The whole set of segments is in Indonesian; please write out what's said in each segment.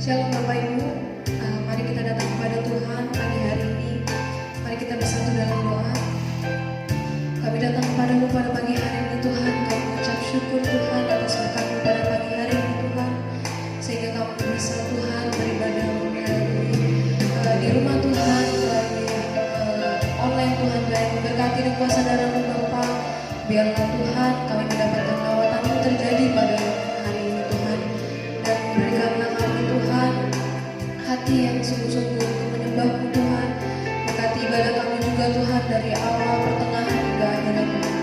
Shalom Bapak Ibu, mari kita datang kepada Tuhan pagi hari ini. Mari kita bersatu dalam doa. Kami datang kepadamu pada pagi hari ini Tuhan. Kami mengucap syukur Tuhan atas berkat-Mu pada pagi hari ini Tuhan, sehingga kami bisa Tuhan beribadah melalui di rumah Tuhan, melalui online Tuhan. Tuhan memberkati dan kuasa darah-Mu Bapa. Biarlah Tuhan kami mendapatkan lawatan-Mu terjadi pada hari ini Tuhan, dan berikanlah kami Tuhan hati yang sungguh-sungguh untuk menyembah-Mu Tuhan. Berkati ibadah kami juga Tuhan dari awal, pertengahan hingga akhirnya Tuhan.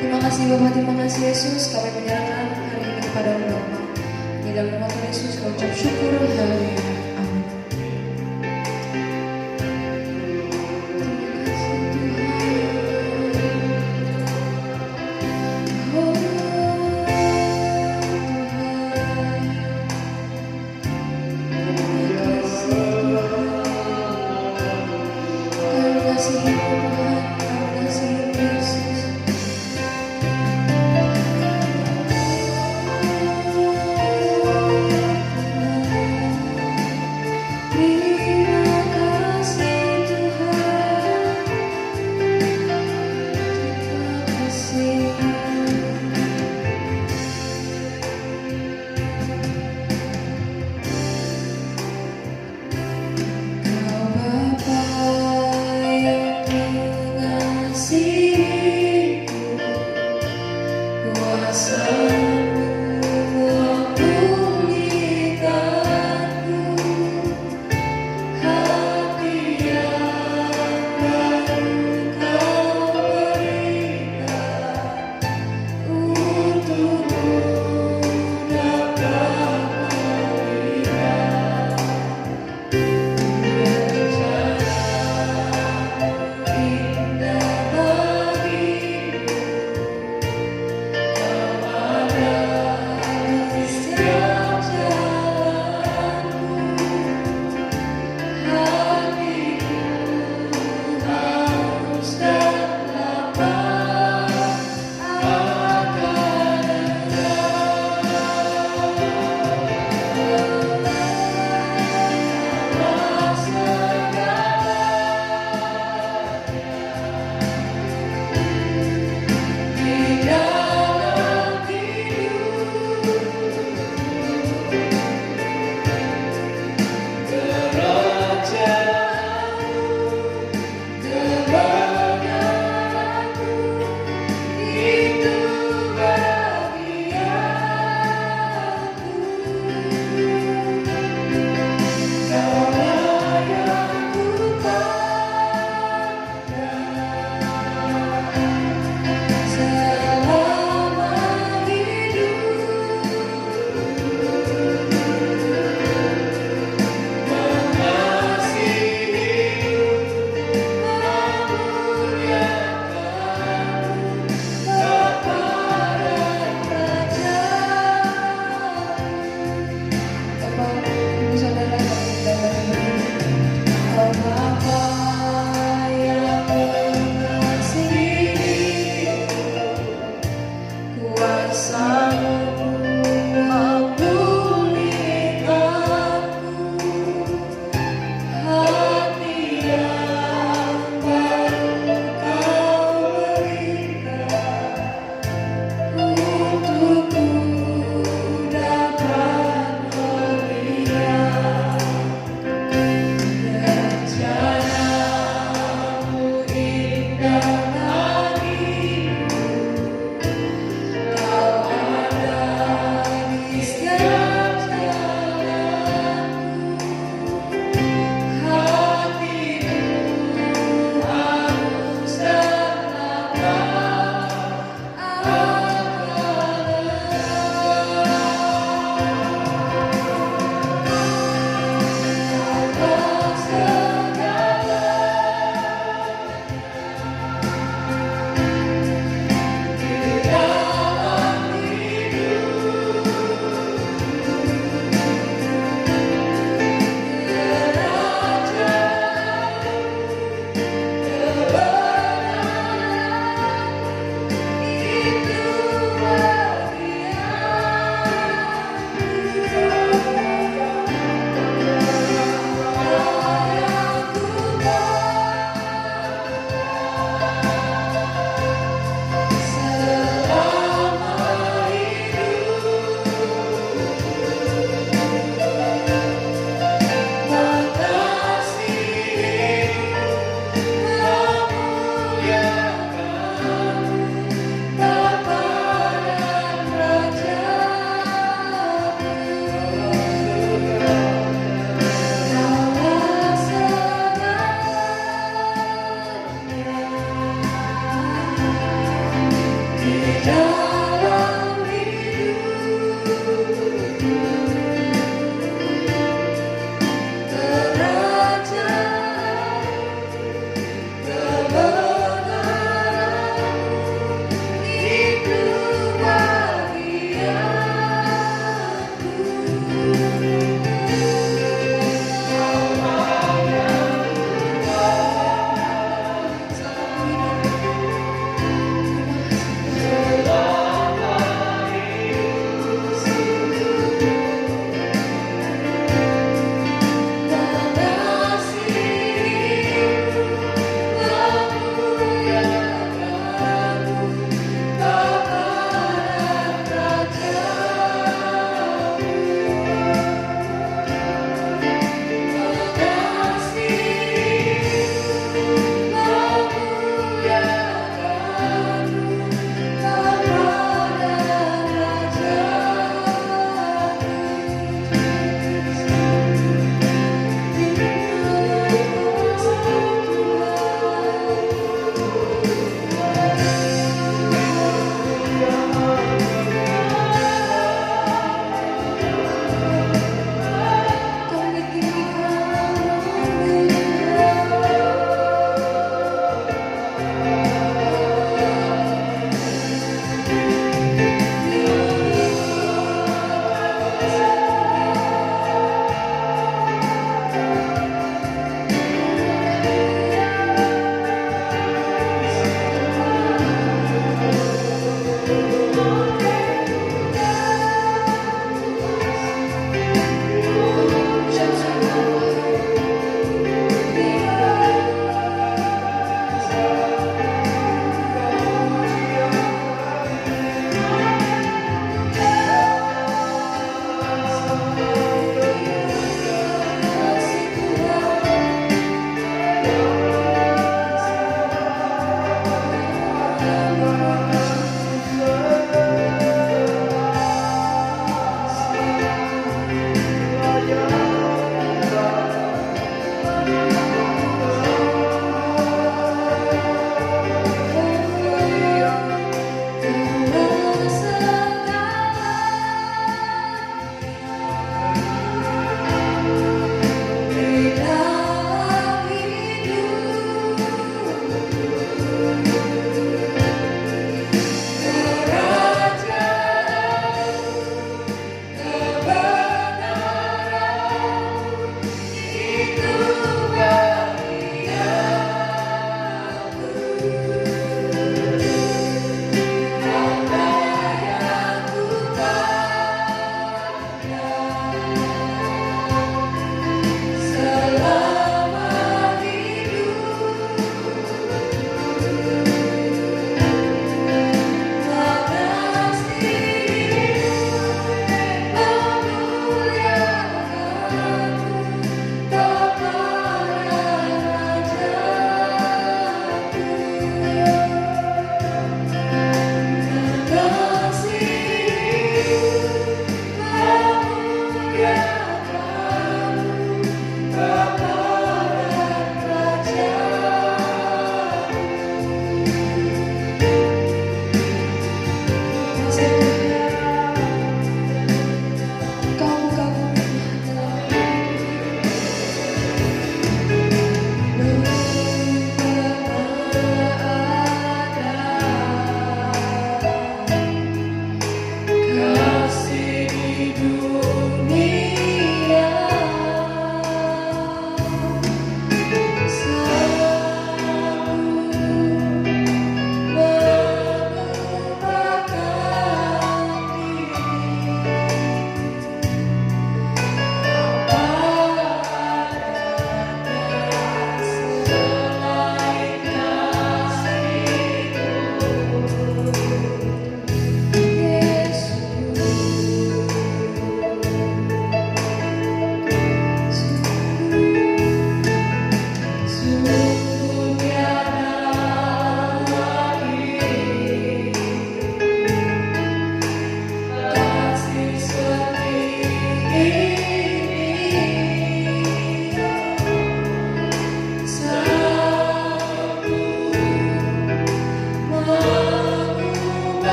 Terima kasih Bapak, terima kasih Yesus. Kami menyerahkan hari ini kepada-Mu Bapa. Di dalam nama Tuhan Yesus kami ucap syukur. Haleluya. Amin. Kau Bapa yang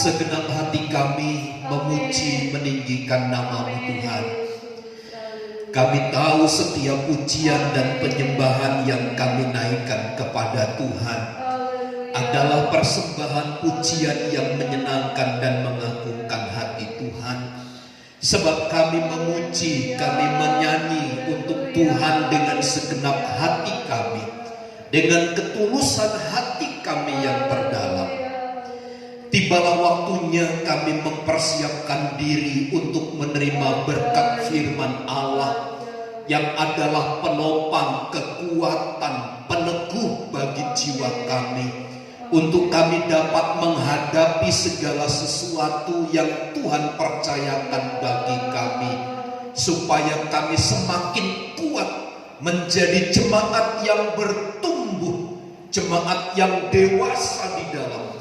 segenap hati kami memuji meninggikan nama-Mu Tuhan. Kami tahu setiap pujian dan penyembahan yang kami naikkan kepada Tuhan adalah persembahan pujian yang menyenangkan dan mengagumkan hati Tuhan. Sebab kami memuji, kami menyanyi untuk Tuhan dengan segenap hati kami, dengan ketulusan hati kami yang terdalam. Tibalah waktunya kami mempersiapkan diri untuk menerima berkat firman Allah yang adalah penopang, kekuatan, peneguh bagi jiwa kami, untuk kami dapat menghadapi segala sesuatu yang Tuhan percayakan bagi kami, supaya kami semakin kuat menjadi jemaat yang bertumbuh, jemaat yang dewasa di dalam Tuhan.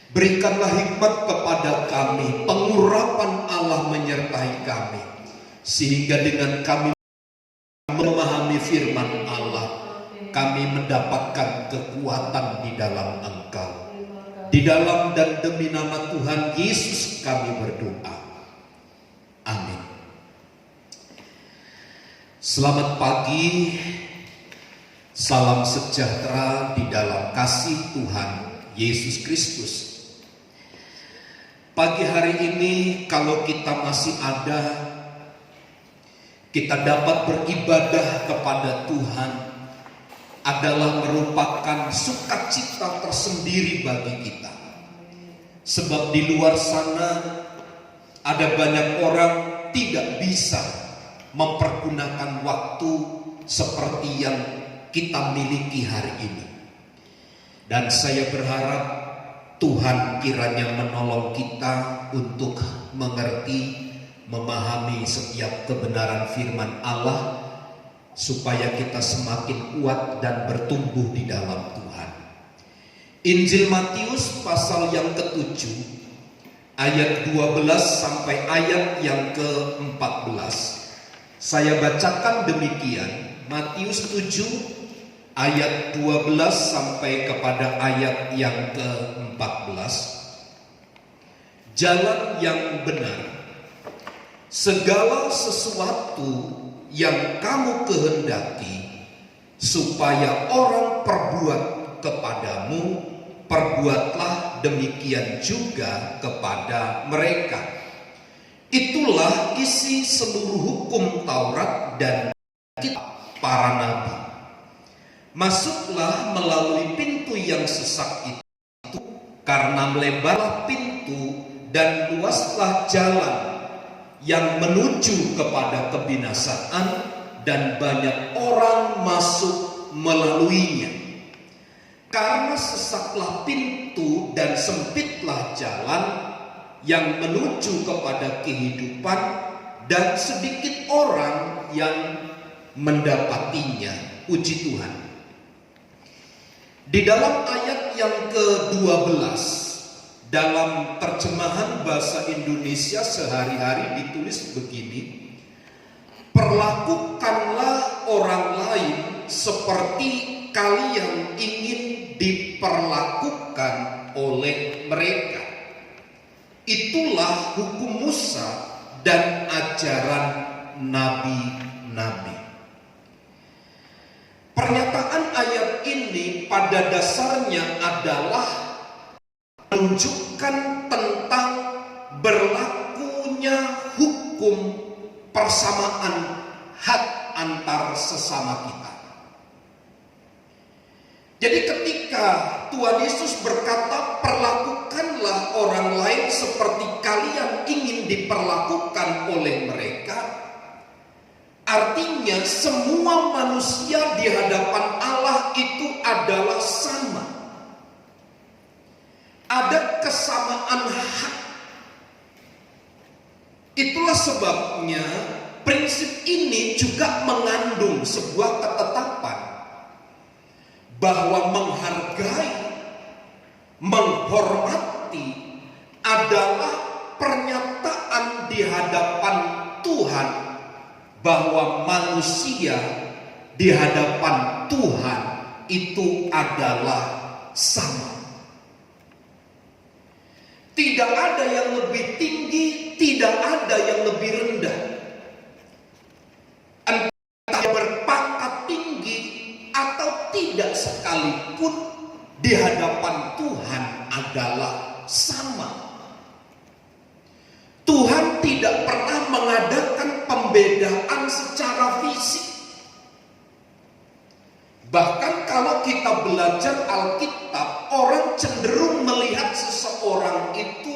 Berikanlah hikmat kepada kami, pengurapan Allah menyertai kami, sehingga dengan kami memahami firman Allah, kami mendapatkan kekuatan di dalam Engkau. Di dalam dan demi nama Tuhan Yesus kami berdoa. Amin. Selamat pagi, salam sejahtera di dalam kasih Tuhan Yesus Kristus. Pagi hari ini kalau kita masih ada, kita dapat beribadah kepada Tuhan, adalah merupakan sukacita tersendiri bagi kita. Sebab di luar sana ada banyak orang tidak bisa mempergunakan waktu seperti yang kita miliki hari ini. Dan saya berharap Tuhan kiranya menolong kita untuk mengerti, memahami setiap kebenaran firman Allah, supaya kita semakin kuat dan bertumbuh di dalam Tuhan. Injil Matius pasal yang ke-7 ayat 12 sampai ayat yang ke-14. Saya bacakan demikian, Matius 7 ayat 12 sampai kepada ayat yang ke-14. Jalan yang benar. Segala sesuatu yang kamu kehendaki supaya orang perbuat kepadamu, perbuatlah demikian juga kepada mereka. Itulah isi seluruh hukum Taurat dan kitab para nabi. Masuklah melalui pintu yang sesak itu, karena melebarlah pintu dan luaslah jalan yang menuju kepada kebinasaan, dan banyak orang masuk melaluinya. Karena sesaklah pintu dan sempitlah jalan yang menuju kepada kehidupan, dan sedikit orang yang mendapatinya. Puji Tuhan. Di dalam ayat yang ke-12 dalam terjemahan bahasa Indonesia sehari-hari ditulis begini: perlakukanlah orang lain seperti kalian ingin diperlakukan oleh mereka. Itulah hukum Musa dan ajaran nabi-nabi. Pernyataan ayat ini pada dasarnya adalah menunjukkan tentang berlakunya hukum persamaan hak antar sesama kita. Jadi ketika Tuhan Yesus berkata, perlakukanlah orang lain seperti kalian ingin diperlakukan oleh mereka, artinya semua manusia di hadapan Allah itu adalah sama. Ada kesamaan hak. Itulah sebabnya prinsip ini juga mengandung sebuah ketetapan bahwa menghargai, menghormati adalah pernyataan di hadapan Tuhan bahwa manusia di hadapan Tuhan itu adalah sama. Tidak ada yang lebih tinggi, tidak ada yang lebih rendah. Entah berpangkat tinggi atau tidak sekalipun, di hadapan Tuhan adalah sama. Tuhan tidak pernah mengadakan pembedaan secara fisik. Bahkan kalau kita belajar Alkitab, orang cenderung melihat seseorang itu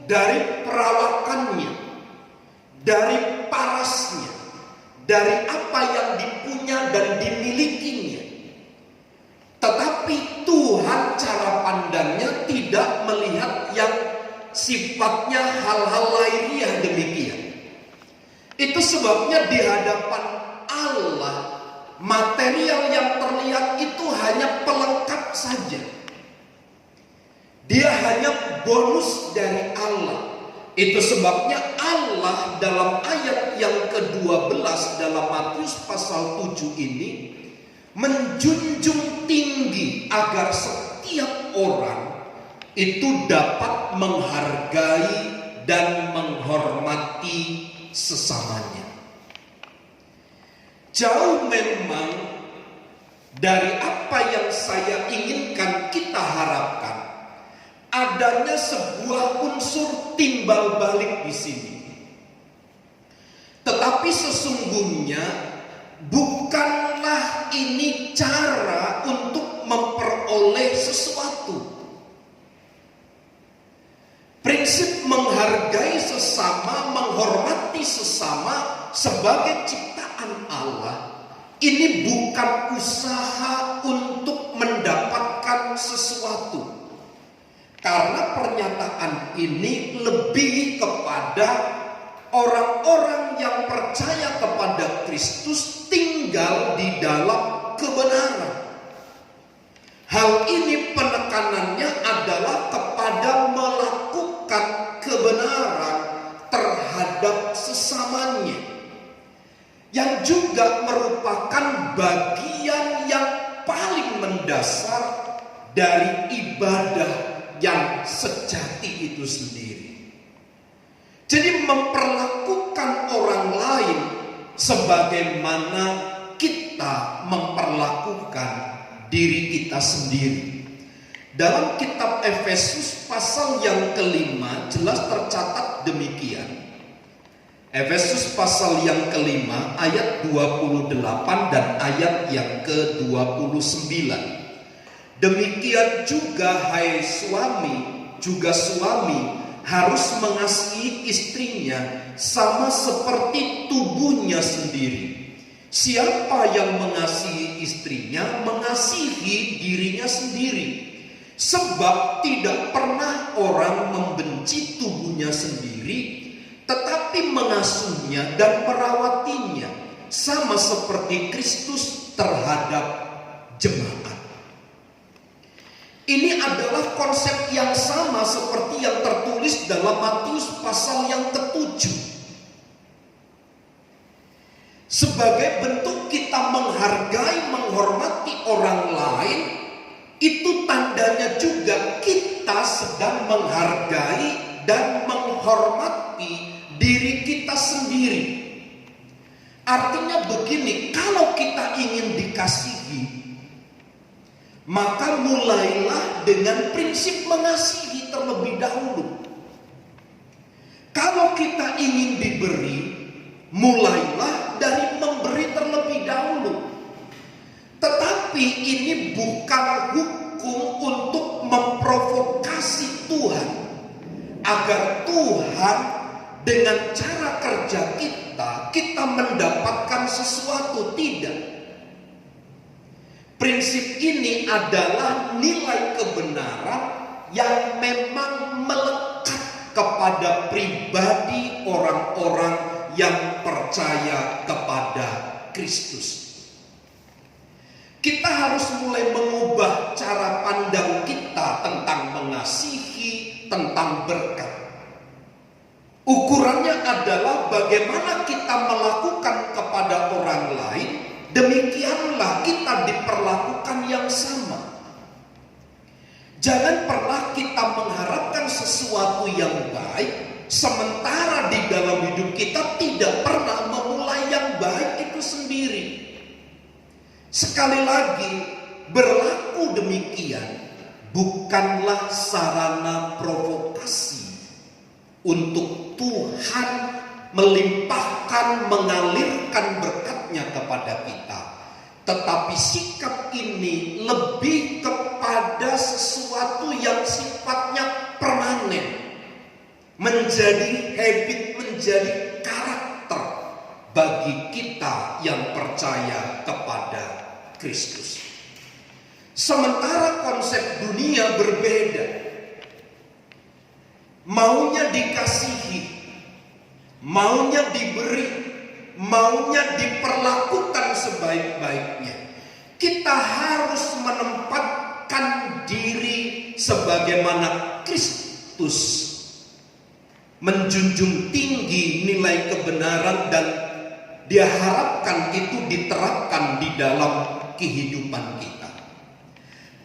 dari perawakannya, dari parasnya, dari apa yang dipunya dan dimilikinya. Tetapi Tuhan cara pandangnya tidak melihat yang sifatnya hal-hal lahiriah demikian. Itu sebabnya di hadapan Allah, material yang terlihat itu hanya pelengkap saja. Dia hanya bonus dari Allah. Itu sebabnya Allah dalam ayat yang ke-12 dalam Matius pasal 7 ini menjunjung tinggi agar setiap orang itu dapat menghargai dan menghormati sesamanya. Jauh memang dari apa yang saya inginkan kita harapkan, adanya sebuah unsur timbal balik di sini. Tetapi sesungguhnya bukanlah ini cara untuk memperoleh sesuatu. Prinsip menghargai sesama, menghormati sesama sebagai ciptaan Allah, ini bukan usaha untuk mendapatkan sesuatu. Karena pernyataan ini lebih kepada orang-orang yang percaya kepada Kristus tinggal di dalam kebenaran. Hal ini penekanannya adalah kepada melakukan kebenaran terhadap sesamanya, yang juga merupakan bagian yang paling mendasar dari ibadah yang sejati itu sendiri. Jadi memperlakukan orang lain sebagaimana kita memperlakukan diri kita sendiri. Dalam kitab Efesus pasal yang ke-5 jelas tercatat demikian. Efesus pasal yang ke-5 ayat 28 dan ayat yang ke-29. Demikian juga hai suami, juga suami harus mengasihi istrinya sama seperti tubuhnya sendiri. Siapa yang mengasihi istrinya mengasihi dirinya sendiri. Sebab tidak pernah orang membenci tubuhnya sendiri, tetapi mengasuhnya dan merawatinya sama seperti Kristus terhadap jemaat. Ini adalah konsep yang sama seperti yang tertulis dalam Matius pasal yang ke-7. Sebagai bentuk kita menghargai, menghormati orang lain, itu tandanya juga kita sedang menghargai dan menghormati diri kita sendiri. Artinya begini, kalau kita ingin dikasihi, maka mulailah dengan prinsip mengasihi terlebih dahulu. Kalau kita ingin diberi, mulailah dari memberi terlebih dahulu. Tetapi ini bukan hukum untuk memprovokasi Tuhan, agar Tuhan dengan cara kerja kita mendapatkan sesuatu. Tidak. Prinsip ini adalah nilai kebenaran yang memang melekat kepada pribadi orang-orang yang percaya kepada Kristus. Kita harus mulai mengubah cara pandang kita tentang mengasihi, tentang berkat. Ukurannya adalah bagaimana kita melakukan kepada orang lain, demikianlah kita diperlakukan yang sama. Jangan pernah kita mengharapkan sesuatu Sekali lagi, berlaku demikian bukanlah sarana provokasi untuk Tuhan melimpahkan, mengalirkan berkat-Nya kepada kita. Tetapi sikap ini lebih kepada sesuatu yang sifatnya permanen, menjadi habit, menjadi karakter bagi kita yang percaya kepada Kristus. Sementara konsep dunia berbeda, maunya dikasihi, maunya diberi, maunya diperlakukan sebaik-baiknya. Kita harus menempatkan diri sebagaimana Kristus menjunjung tinggi nilai kebenaran, dan Dia harapkan itu diterapkan di dalam kehidupan kita.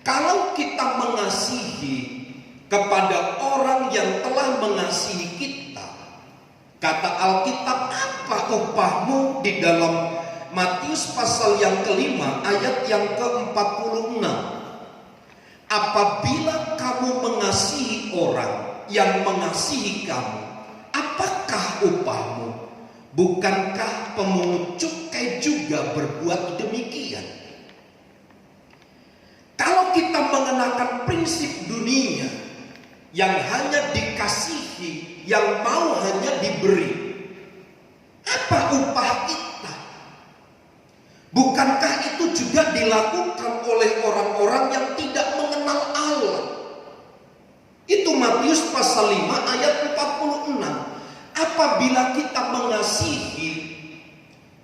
Kalau kita mengasihi kepada orang yang telah mengasihi kita, kata Alkitab, apa upahmu? Di dalam Matius pasal yang kelima ayat yang ke-46. Apabila kamu mengasihi orang yang mengasihi kamu, apakah upahmu? Bukankah pemungut cukai juga berbuat demikian? Kalau kita mengenakan prinsip dunia yang hanya dikasihi, yang mau hanya diberi, apa upah kita? Bukankah itu juga dilakukan oleh orang-orang yang tidak mengenal Allah? Itu Matius pasal 5 ayat 46. Apabila kita mengasihi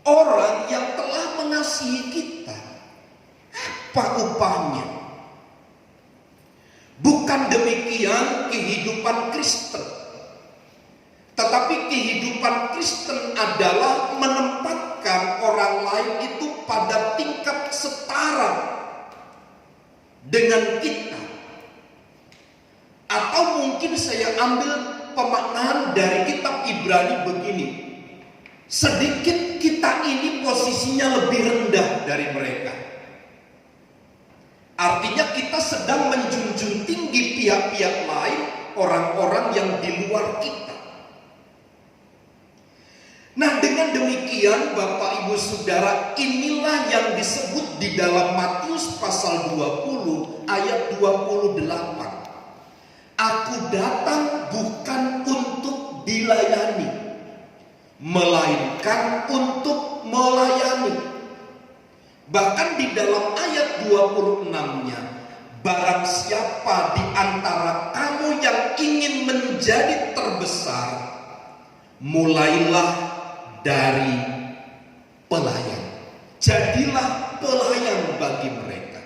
orang yang telah mengasihi kita, apa upahnya? Bukan demikian kehidupan Kristen. Tetapi kehidupan Kristen adalah menempatkan orang lain itu pada tingkat setara dengan kita. Atau mungkin saya ambil pemaknaan dari kitab Ibrani begini. Sedikit kita ini posisinya lebih rendah dari mereka. Artinya kita sedang menjunjung tinggi pihak-pihak lain, orang-orang yang di luar kita. Nah, dengan demikian Bapak Ibu Saudara, inilah yang disebut di dalam Matius pasal 20 ayat 28. Aku datang bukan untuk dilayani, melainkan untuk melayani. Bahkan di dalam ayat 26-nya, barang siapa di antara kamu yang ingin menjadi terbesar, mulailah dari pelayan. Jadilah pelayan bagi mereka.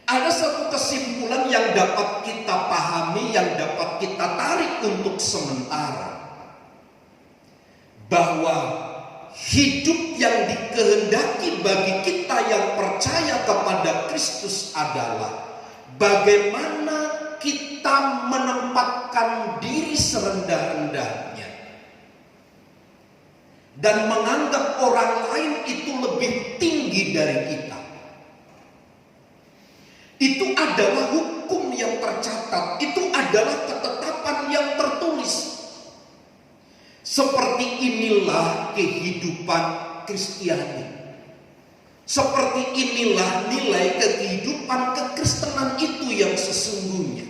Ada satu kesimpulan yang dapat kita pahami, yang dapat kita tarik untuk sementara, bahwa hidup yang dikehendaki bagi kita yang percaya kepada Kristus adalah bagaimana kita menempatkan diri serendah-rendahnya dan menganggap orang lain itu lebih tinggi dari kita. Itu adalah hukum yang tercatat, itu adalah ketetapan yang tertulis. Seperti inilah kehidupan Kristiani. Seperti inilah nilai kehidupan kekristenan itu yang sesungguhnya.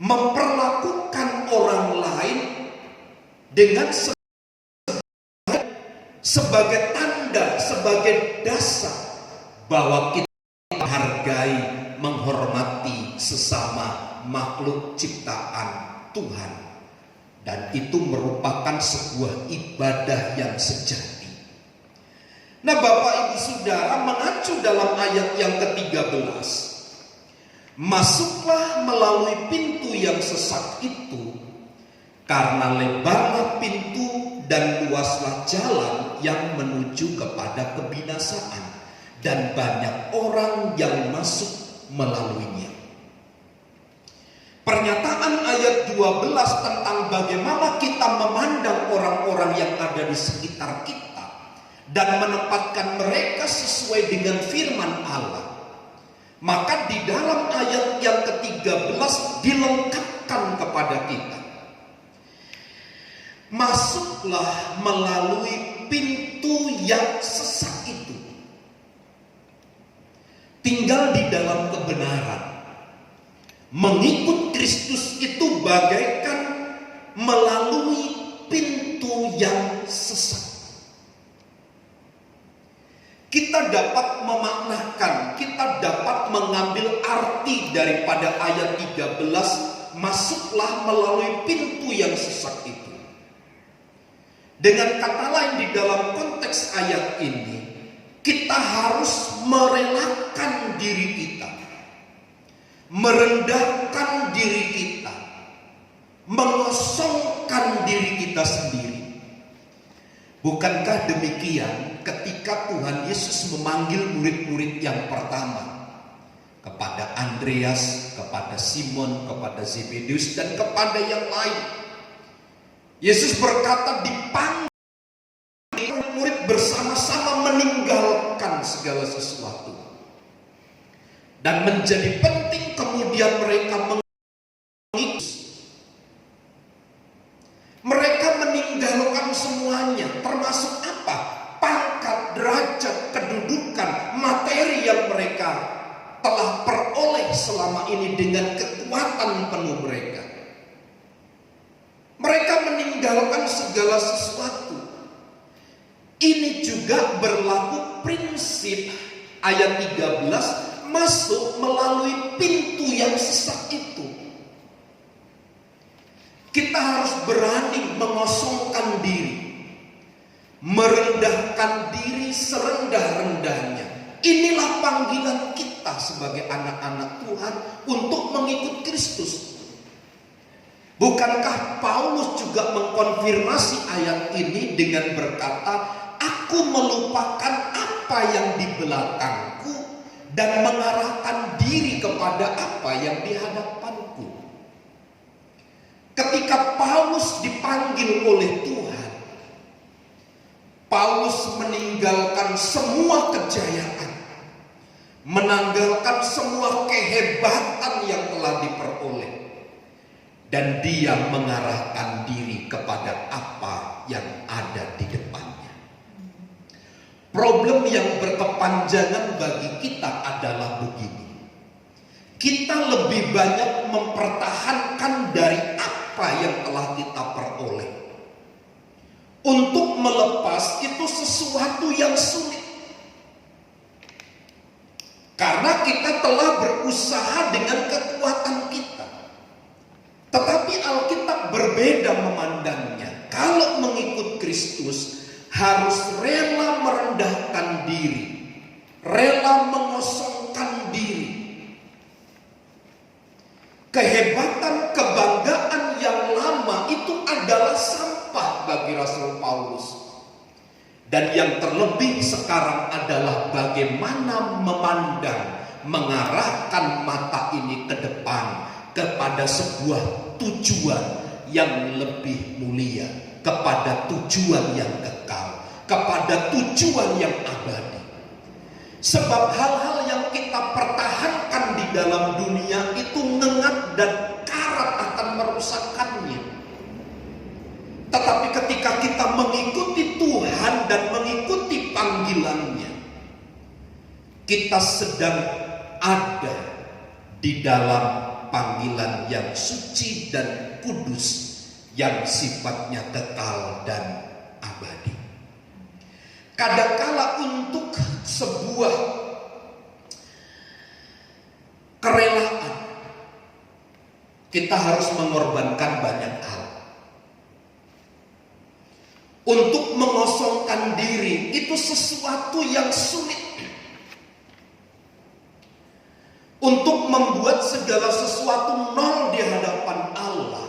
Memperlakukan orang lain dengan sebagai tanda, sebagai dasar bahwa kita menghargai, menghormati sesama makhluk ciptaan Tuhan, dan itu merupakan sebuah ibadah yang sejati. Nah, Bapak Ibu Saudara, mengacu dalam ayat yang ke-13, masuklah melalui pintu yang sesat itu, karena lebarlah pintu dan luaslah jalan yang menuju kepada kebinasaan, dan banyak orang yang masuk melaluinya. Pernyataan ayat 12 tentang bagaimana kita memandang orang-orang yang ada di sekitar kita dan menempatkan mereka sesuai dengan firman Allah, maka di dalam ayat yang ke-13 dilengkapkan kepada kita, masuklah melalui pintu yang sesat itu, tinggal di dalam kebenaran. Mengikut Kristus itu bagaikan melalui pintu yang sesat. Kita dapat memaknakan, kita dapat mengambil arti daripada ayat 13, masuklah melalui pintu yang sesat itu. Dengan kata lain, di dalam konteks ayat ini, kita harus merelakan diri kita, merendahkan diri kita, mengosongkan diri kita sendiri. Bukankah demikian ketika Tuhan Yesus memanggil murid-murid yang pertama, kepada Andreas, kepada Simon, kepada Zebedeus, dan kepada yang lain? Yesus berkata, dipanggil murid bersama-sama meninggalkan segala sesuatu. Dan menjadi penting kemudian mereka mengikut. Mereka meninggalkan semuanya, termasuk apa? Pangkat, derajat, kedudukan, materi yang mereka telah peroleh selama ini dengan kekuatan penuh mereka. Mereka meninggalkan segala sesuatu. Ini juga berlaku prinsip ayat 13, masuk melalui pintu yang sesat itu. Kita harus berani mengosongkan diri, merendahkan diri serendah-rendahnya. Inilah panggilan kita sebagai anak-anak Tuhan untuk mengikut Kristus. Bukankah Paulus juga mengkonfirmasi ayat ini dengan berkata, aku melupakan apa yang di belakangku dan mengarahkan diri kepada apa yang di hadapanku. Ketika Paulus dipanggil oleh Tuhan, Paulus meninggalkan semua kejayaan, menanggalkan semua kehebatan yang telah diperoleh, dan dia mengarahkan diri kepada apa yang ada di depannya. Problem yang berkepanjangan bagi kita adalah begini. Kita lebih banyak mempertahankan dari apa yang telah kita peroleh. Untuk melepas itu sesuatu yang sulit. Karena kita telah berusaha dengan kekuatan kita. Tetapi Alkitab berbeda memandangnya. Kalau mengikut Kristus harus rela merendahkan diri, rela mengosongkan diri. Kehebatan, kebanggaan yang lama itu adalah sampah bagi Rasul Paulus. Dan yang terlebih sekarang adalah bagaimana memandang, mengarahkan mata ini ke depan, kepada sebuah tujuan yang lebih mulia, kepada tujuan yang kekal, kepada tujuan yang abadi. Sebab hal-hal yang kita pertahankan di dalam dunia itu ngengat dan karat akan merusakkannya. Tetapi ketika kita mengikuti Tuhan dan mengikuti panggilannya, kita sedang ada di dalam panggilan yang suci dan kudus, yang sifatnya kekal dan abadi. Kadangkala untuk sebuah kerelaan, kita harus mengorbankan banyak hal. Untuk mengosongkan diri itu sesuatu yang sulit. Untuk membuat segala sesuatu nol di hadapan Allah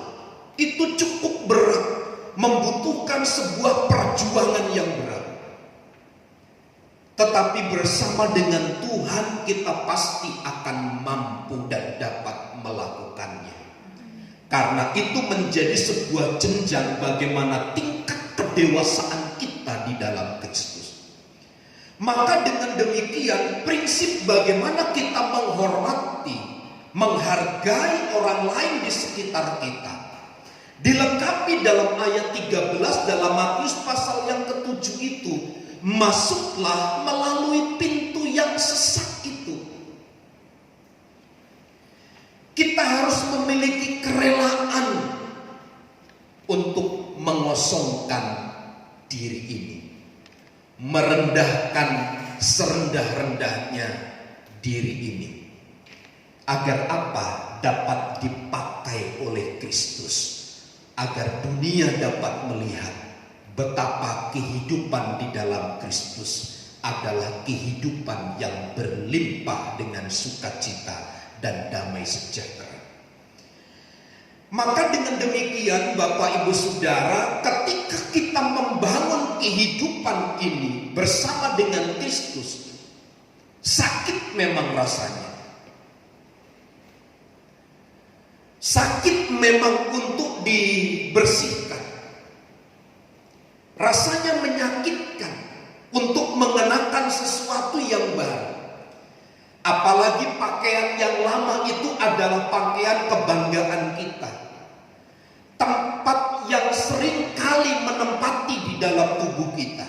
itu cukup berat, membutuhkan sebuah perjuangan yang berat. Tetapi bersama dengan Tuhan kita pasti akan mampu dan dapat melakukannya. Karena itu menjadi sebuah jenjang bagaimana tingkat kedewasaan kita di dalam Kristus. Maka dengan demikian prinsip bagaimana kita menghormati, menghargai orang lain di sekitar kita dilengkapi dalam ayat 13 dalam Matius pasal yang ke-7 itu. Masuklah melalui pintu yang sesak itu. Kita harus memiliki kerelaan untuk mengosongkan diri ini, merendahkan serendah-rendahnya diri ini, agar apa? Dapat dipakai oleh Kristus, agar dunia dapat melihat betapa kehidupan di dalam Kristus adalah kehidupan yang berlimpah dengan sukacita dan damai sejahtera. Maka dengan demikian Bapak Ibu Saudara, ketika kita membangun kehidupan ini bersama dengan Kristus, sakit memang rasanya. Sakit memang untuk dibersihkan. Rasanya menyakitkan untuk mengenakan sesuatu yang baru. Apalagi pakaian yang lama itu adalah pakaian kebanggaan kita, tempat yang sering kali menempati di dalam tubuh kita,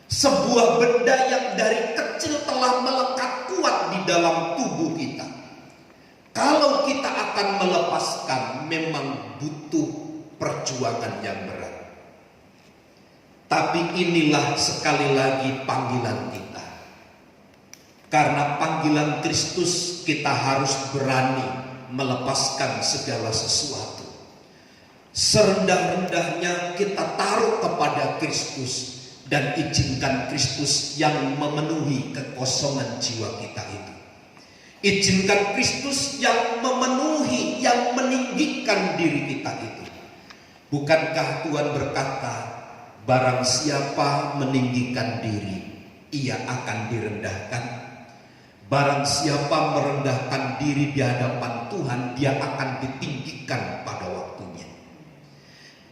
sebuah benda yang dari kecil telah melekat kuat di dalam tubuh kita. Kalau kita akan melepaskan, memang butuh perjuangan yang berat. Tapi inilah sekali lagi panggilan kita. Karena panggilan Kristus, kita harus berani melepaskan segala sesuatu. Serendah-rendahnya kita taruh kepada Kristus, dan izinkan Kristus yang memenuhi kekosongan jiwa kita itu. Izinkan Kristus yang memenuhi, yang meninggikan diri kita itu. Bukankah Tuhan berkata, barang siapa meninggikan diri, ia akan direndahkan. Barang siapa merendahkan diri di hadapan Tuhan, dia akan ditinggikan pada waktunya.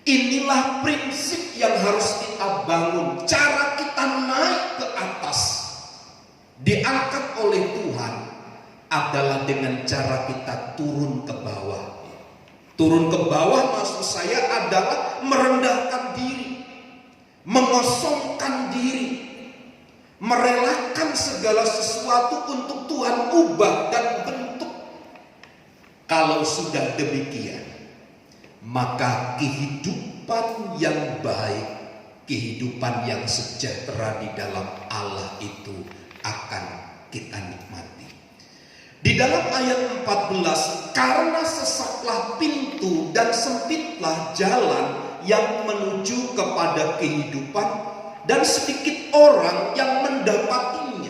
Inilah prinsip yang harus kita bangun. Cara kita naik ke atas, diangkat oleh Tuhan, adalah dengan cara kita turun ke bawah. Turun ke bawah maksud saya adalah merendahkan diri, mengosongkan diri, merelakan segala sesuatu untuk Tuhan ubah dan bentuk. Kalau sudah demikian, maka kehidupan yang baik, kehidupan yang sejahtera di dalam Allah itu akan kita nikmati. Di dalam ayat 14, karena sesaklah pintu dan sempitlah jalan yang menuju kepada kehidupan, dan sedikit orang yang mendapatinya.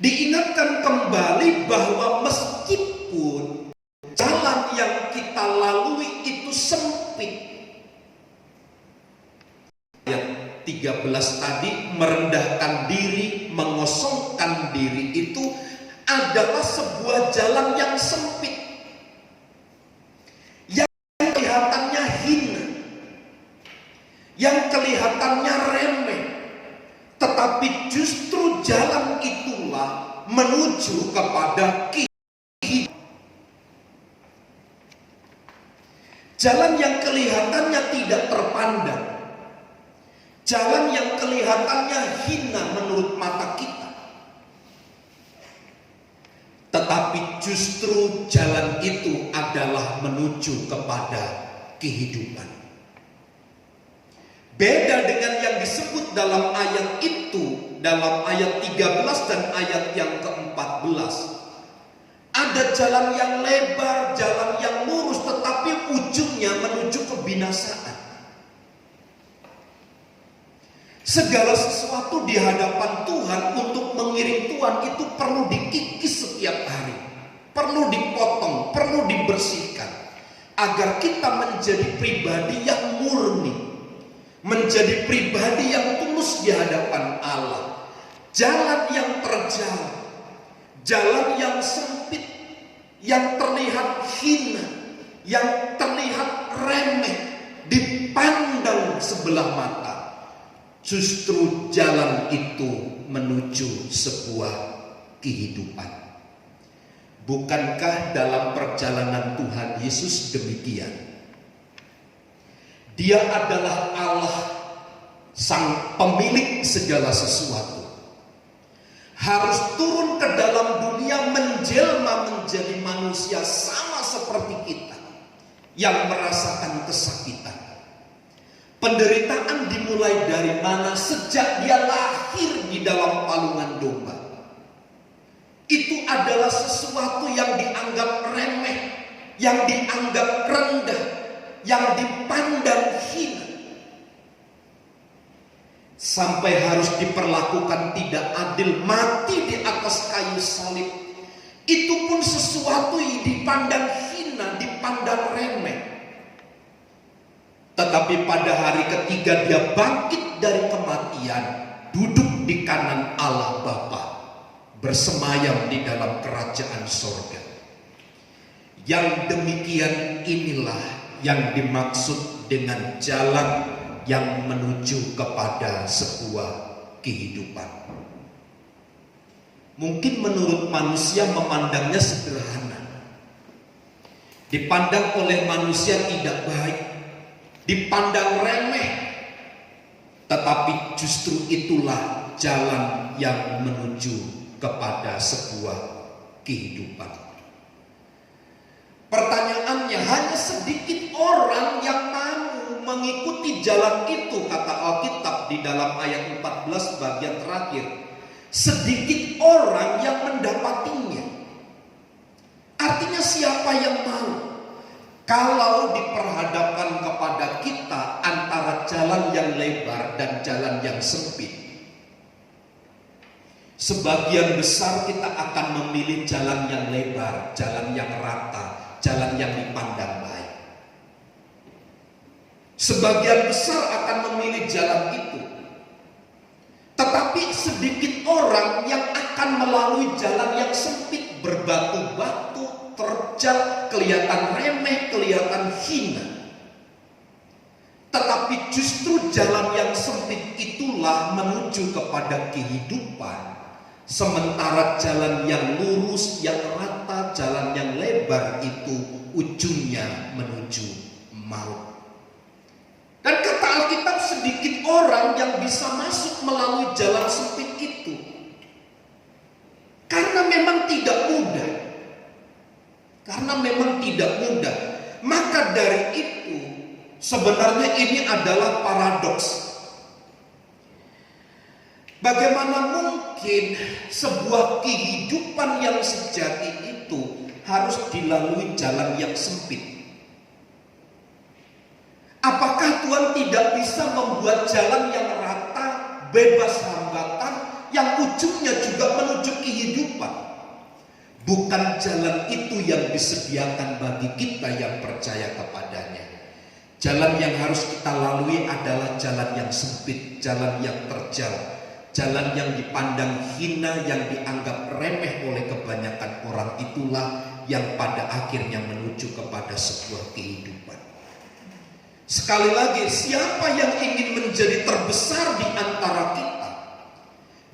Diingatkan kembali bahwa meskipun jalan yang kita lalui itu sempit. Ayat 13 tadi, merendahkan diri, mengosongkan diri itu adalah sebuah jalan yang sempit, yang kelihatannya hina, yang kelihatannya remeh, tetapi justru jalan itulah menuju kepada kehidupan. Jalan yang kelihatannya tidak terpandang, jalan yang kelihatannya hina menurut mata kita, tetapi justru jalan itu adalah menuju kepada kehidupan. Beda dengan yang disebut dalam ayat itu, dalam ayat 13 dan ayat yang ke-14. Ada jalan yang lebar, jalan yang lurus, tetapi ujungnya menuju kebinasaan. Segala sesuatu di hadapan Tuhan untuk mengiring Tuhan itu perlu dikikis setiap hari, perlu dipotong, perlu dibersihkan, agar kita menjadi pribadi yang murni, menjadi pribadi yang tulus di hadapan Allah. Jalan yang terjal, jalan yang sempit, yang terlihat hina, yang terlihat remeh, dipandang sebelah mata, justru jalan itu menuju sebuah kehidupan. Bukankah dalam perjalanan Tuhan Yesus demikian? Dia adalah Allah, sang pemilik segala sesuatu. Harus turun ke dalam dunia, menjelma menjadi manusia sama seperti kita, yang merasakan kesakitan. Penderitaan dimulai dari mana? Sejak dia lahir di dalam palungan domba. Itu adalah sesuatu yang dianggap remeh, yang dianggap rendah, yang dipandang hina. Sampai harus diperlakukan tidak adil, mati di atas kayu salib. Itu pun sesuatu yang dipandang hina, dipandang remeh. Tetapi pada hari ketiga dia bangkit dari kematian, duduk di kanan Allah Bapa, bersemayam di dalam kerajaan sorga. Yang demikian inilah yang dimaksud dengan jalan yang menuju kepada sebuah kehidupan. Mungkin menurut manusia memandangnya sederhana, dipandang oleh manusia tidak baik, dipandang remeh, tetapi justru itulah jalan yang menuju kepada sebuah kehidupan. Pertanyaannya, hanya sedikit orang yang mau mengikuti jalan itu, kata Alkitab di dalam ayat 14 bagian terakhir. Sedikit orang yang mendapatinya. Artinya siapa yang mau? Kalau diperhadapkan kepada kita antara jalan yang lebar dan jalan yang sempit, sebagian besar kita akan memilih jalan yang lebar, jalan yang rata, jalan yang dipandang baik. Sebagian besar akan memilih jalan itu. Tetapi sedikit orang yang akan melalui jalan yang sempit, berbatu-batu, terjal, kelihatan remeh, kelihatan hina. Tetapi justru jalan yang sempit itulah menuju kepada kehidupan. Sementara jalan yang lurus, yang rata, jalan yang lebar itu ujungnya menuju maut. Dan kata Alkitab, sedikit orang yang bisa masuk melalui jalan sempit itu. Karena memang tidak mudah. Maka dari itu, sebenarnya ini adalah paradoks. Bagaimana mungkin sebuah kehidupan yang sejati itu harus dilalui jalan yang sempit? Apakah Tuhan tidak bisa membuat jalan yang rata, bebas hambatan, yang ujungnya juga menuju kehidupan? Bukan jalan itu yang disediakan bagi kita yang percaya kepadanya. Jalan yang harus kita lalui adalah jalan yang sempit, jalan yang terjal, jalan yang dipandang hina, yang dianggap remeh oleh kebanyakan orang. Itulah yang pada akhirnya menuju kepada sebuah kehidupan. Sekali lagi, siapa yang ingin menjadi terbesar di antara kita?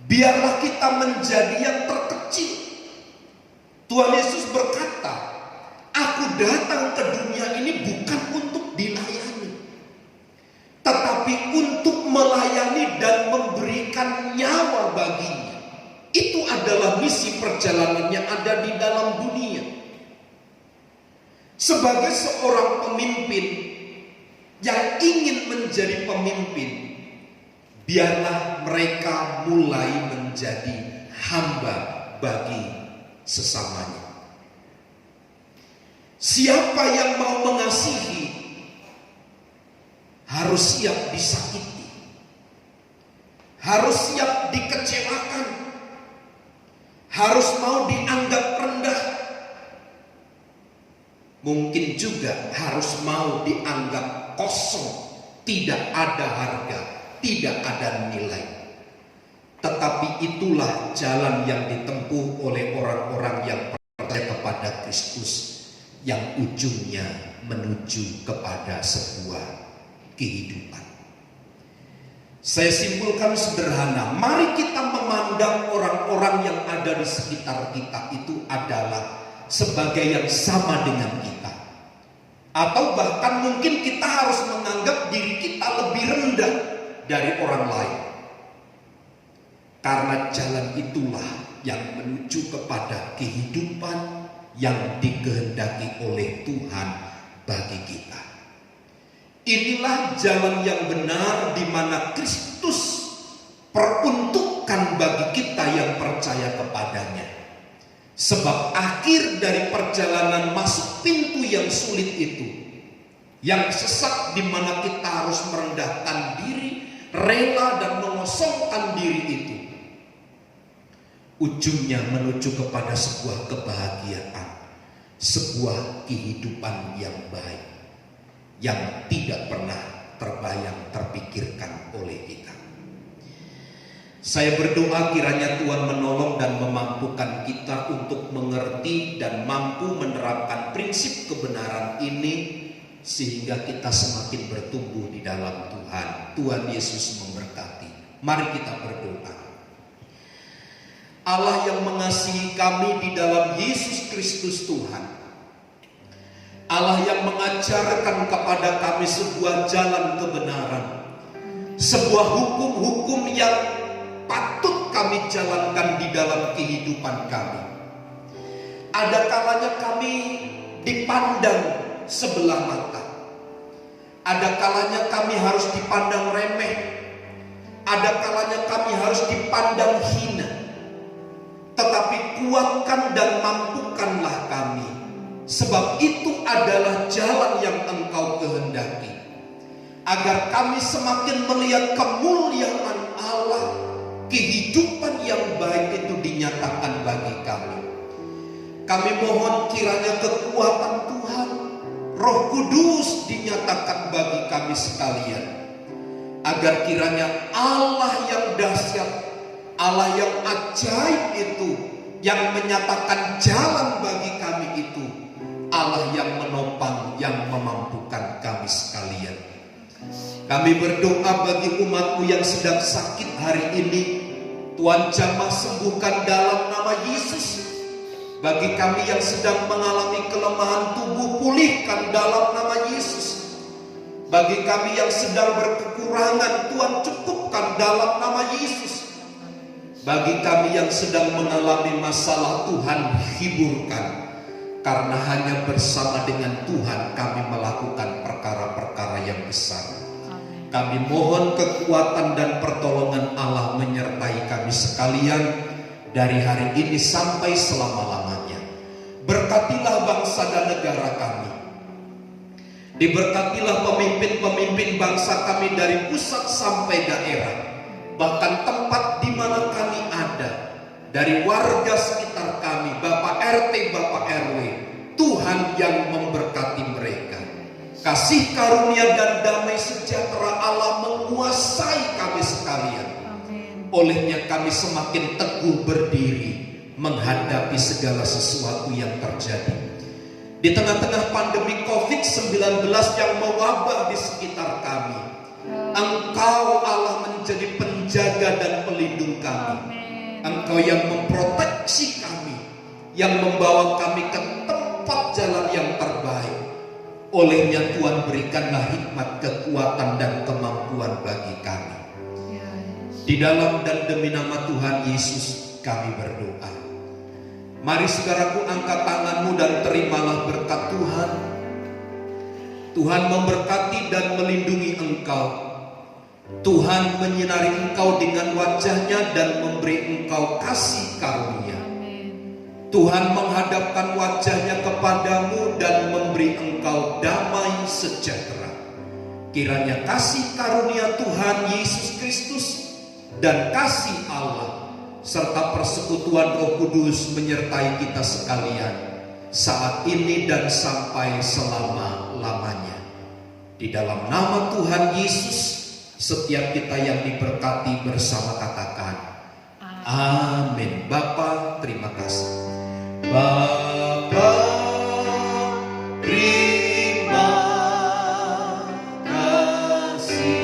Biarlah kita menjadi yang terkecil. Tuhan Yesus berkata, "Aku datang ke dunia ini bukan untuk dilayani, tetapi untuk melayani dan memberikan nyawa baginya." Itu adalah misi perjalanan yang ada di dalam dunia. Sebagai seorang pemimpin yang ingin menjadi pemimpin, biarlah mereka mulai menjadi hamba bagi sesamanya. Siapa yang mau mengasihi harus siap disakiti, harus siap dikecewakan, harus mau dianggap rendah, mungkin juga harus mau dianggap kosong, tidak ada harga, tidak ada nilai. Tetapi itulah jalan yang ditempuh oleh orang-orang yang percaya kepada Kristus, yang ujungnya menuju kepada sebuah kehidupan. Saya simpulkan sederhana, mari kita memandang orang-orang yang ada di sekitar kita itu adalah sebagai yang sama dengan kita. Atau bahkan mungkin kita harus menganggap diri kita lebih rendah dari orang lain. Karena jalan itulah yang menuju kepada kehidupan yang dikehendaki oleh Tuhan bagi kita. Inilah jalan yang benar di mana Kristus peruntukkan bagi kita yang percaya kepadanya. Sebab akhir dari perjalanan masuk pintu yang sulit itu, yang sesak di mana kita harus merendahkan diri, rela dan mengosongkan diri itu, ujungnya menuju kepada sebuah kebahagiaan, sebuah kehidupan yang baik, yang tidak pernah terbayang terpikirkan oleh kita. Saya berdoa kiranya Tuhan menolong dan memampukan kita untuk mengerti dan mampu menerapkan prinsip kebenaran ini, sehingga kita semakin bertumbuh di dalam Tuhan. Tuhan Yesus memberkati. Mari kita berdoa. Allah yang mengasihi kami di dalam Yesus Kristus Tuhan, Allah yang mengajarkan kepada kami sebuah jalan kebenaran, sebuah hukum-hukum yang patut kami jalankan di dalam kehidupan kami. Ada kalanya kami dipandang sebelah mata, ada kalanya kami harus dipandang remeh, ada kalanya kami harus dipandang hina. Tetapi kuatkan dan mampukanlah kami, sebab itu adalah jalan yang Engkau kehendaki, agar kami semakin melihat kemuliaan Allah. Kehidupan yang baik itu dinyatakan bagi kami. Kami mohon kiranya kekuatan Tuhan, Roh Kudus dinyatakan bagi kami sekalian, agar kiranya Allah yang dahsyat, Allah yang ajaib itu, yang menyatakan jalan bagi kami itu, Allah yang menopang, yang memampukan kami sekalian. Kami berdoa bagi umat-Mu yang sedang sakit hari ini, Tuhan jamah sembuhkan dalam nama Yesus. Bagi kami yang sedang mengalami kelemahan tubuh, pulihkan dalam nama Yesus. Bagi kami yang sedang berkekurangan, Tuhan cukupkan dalam nama Yesus. Bagi kami yang sedang mengalami masalah, Tuhan hiburkan. Karena hanya bersama dengan Tuhan kami melakukan perkara-perkara yang besar. Kami mohon kekuatan dan pertolongan Allah menyertai kami sekalian dari hari ini sampai selama-lamanya. Berkatilah bangsa dan negara kami. Diberkatilah pemimpin-pemimpin bangsa kami dari pusat sampai daerah. Bahkan tempat di mana kami ada, dari warga sekitar kami, Bapak RT, Bapak RW, Tuhan yang memberkati mereka. Kasih karunia dan damai sejahtera Allah menguasai kami sekalian. Olehnya kami semakin teguh berdiri menghadapi segala sesuatu yang terjadi. Di tengah-tengah pandemi COVID-19 yang mewabah di sekitar kami, Engkau Allah menjadi penjaga dan pelindung kami. Engkau yang memproteksi kami, yang membawa kami ke tempat jalan yang terbaik. Olehnya Tuhan berikanlah hikmat, kekuatan dan kemampuan bagi kami. Di dalam dan demi nama Tuhan Yesus kami berdoa. Mari saudaraku, angkat tanganmu dan terimalah berkat Tuhan. Tuhan memberkati dan melindungi engkau. Tuhan menyinari engkau dengan wajahnya dan memberi engkau kasih karunia. Tuhan menghadapkan wajahnya kepadamu dan memberi engkau damai sejahtera. Kiranya kasih karunia Tuhan Yesus Kristus dan kasih Allah serta persekutuan Roh Kudus menyertai kita sekalian saat ini dan sampai selama-lamanya. Di dalam nama Tuhan Yesus, setiap kita yang diberkati bersama katakan amin. Bapa, terima kasih. Bapa, terima kasih.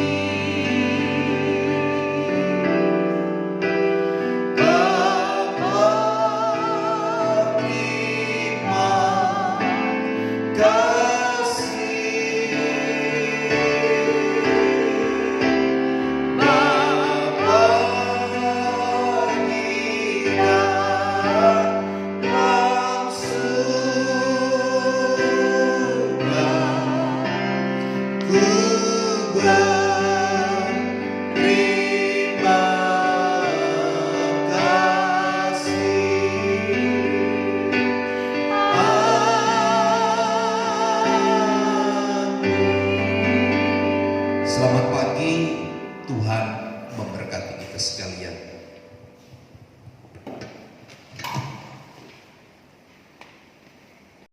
dan memberkati kita sekalian.